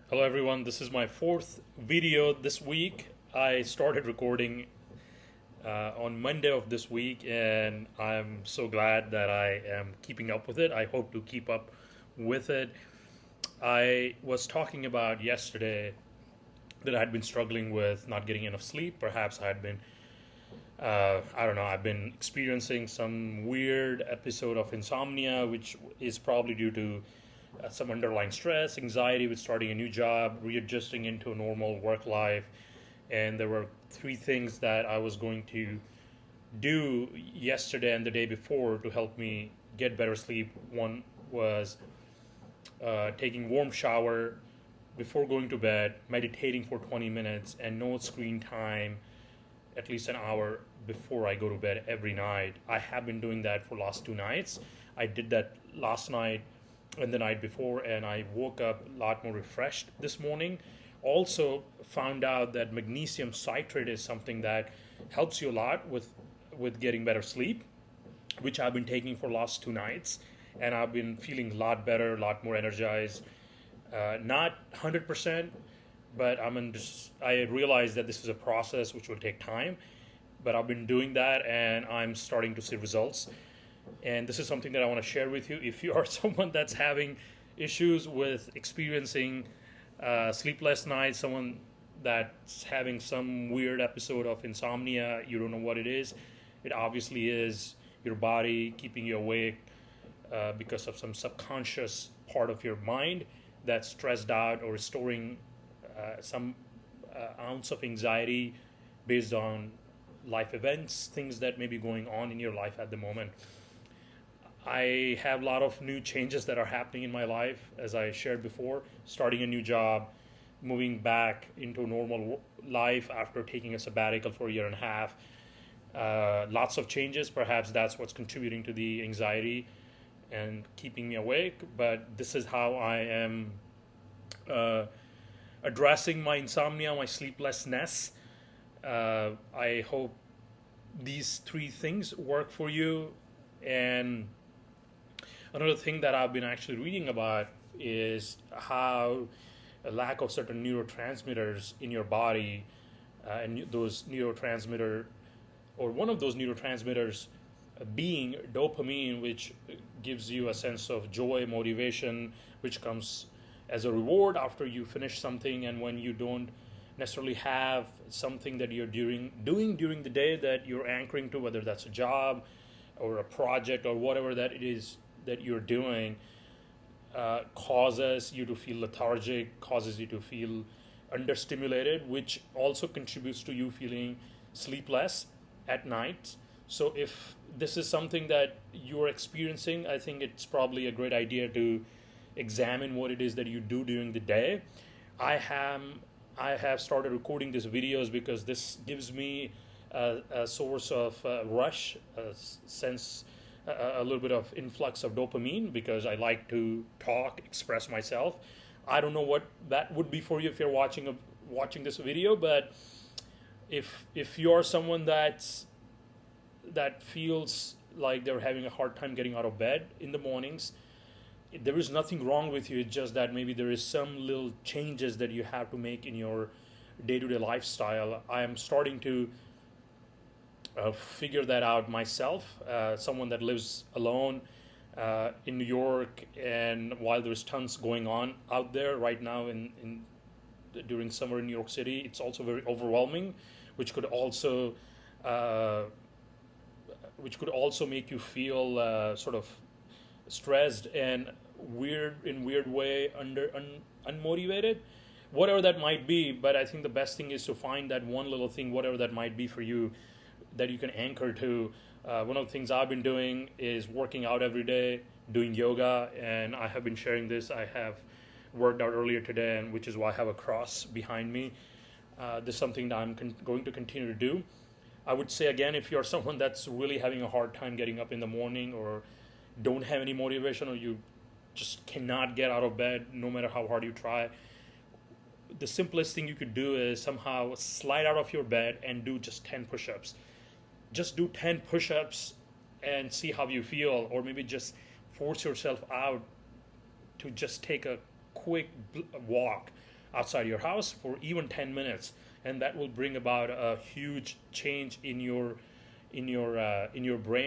Hello everyone, this is my fourth video this week. I started recording on Monday of this week and I'm so glad that I am keeping up with it. I hope to keep up with it. I was talking about yesterday that I had been struggling with not getting enough sleep. Perhaps I had been, I don't know, I've been experiencing some weird episode of insomnia, which is probably due to some underlying stress, anxiety with starting a new job, readjusting into a normal work life. And there were three things that I was going to do yesterday and the day before to help me get better sleep. One was taking warm shower before going to bed, meditating for 20 minutes, and no screen time at least an hour before I go to bed every night. I have been doing that for last two nights. I did that last night and the night before, and I woke up a lot more refreshed this morning. Also found out that magnesium citrate is something that helps you a lot with getting better sleep, which I've been taking for last two nights, and I've been feeling a lot better, a lot more energized. Not 100%, but I realize that this is a process which will take time, but I've been doing that and I'm starting to see results. And this is something that I want to share with you. If you are someone that's having issues with experiencing sleepless nights, someone that's having some weird episode of insomnia, you don't know what it is. It obviously is your body keeping you awake because of some subconscious part of your mind that's stressed out or storing some ounce of anxiety based on life events, things that may be going on in your life at the moment. I have a lot of new changes that are happening in my life, as I shared before, starting a new job, moving back into normal life after taking a sabbatical for a year and a half. Lots of changes. Perhaps that's what's contributing to the anxiety and keeping me awake. But this is how I am addressing my insomnia, my sleeplessness. I hope these three things work for you. And another thing that I've been actually reading about is how a lack of certain neurotransmitters in your body, and those neurotransmitter, or one of those neurotransmitters being dopamine, which gives you a sense of joy, motivation, which comes as a reward after you finish something, and when you don't necessarily have something that you're doing during the day that you're anchoring to, whether that's a job or a project or whatever that it is that you're doing, causes you to feel lethargic, causes you to feel understimulated, which also contributes to you feeling sleepless at night. So if this is something that you're experiencing, I think it's probably a great idea to examine what it is that you do during the day. I have started recording these videos because this gives me a source of rush, a sense, a little bit of influx of dopamine, because I like to talk, express myself. I don't know what that would be for you if you're watching this video, but if you're someone that feels like they're having a hard time getting out of bed in the mornings, there is nothing wrong with you. It's just that maybe there is some little changes that you have to make in your day-to-day lifestyle. I am starting to figure that out myself. Someone that lives alone in New York, and while there's tons going on out there right now during summer in New York City, it's also very overwhelming, which could also make you feel sort of stressed and weird way, unmotivated, whatever that might be. But I think the best thing is to find that one little thing, whatever that might be for you, that you can anchor to. One of the things I've been doing is working out every day, doing yoga, and I have been sharing this. I have worked out earlier today, and which is why I have a cross behind me. This is something that I'm going to continue to do. I would say again, if you're someone that's really having a hard time getting up in the morning, or don't have any motivation, or you just cannot get out of bed no matter how hard you try, the simplest thing you could do is somehow slide out of your bed and do just 10 push-ups. Just do 10 push-ups and see how you feel, or maybe just force yourself out to just take a quick walk outside your house for even 10 minutes, and that will bring about a huge change in your brain,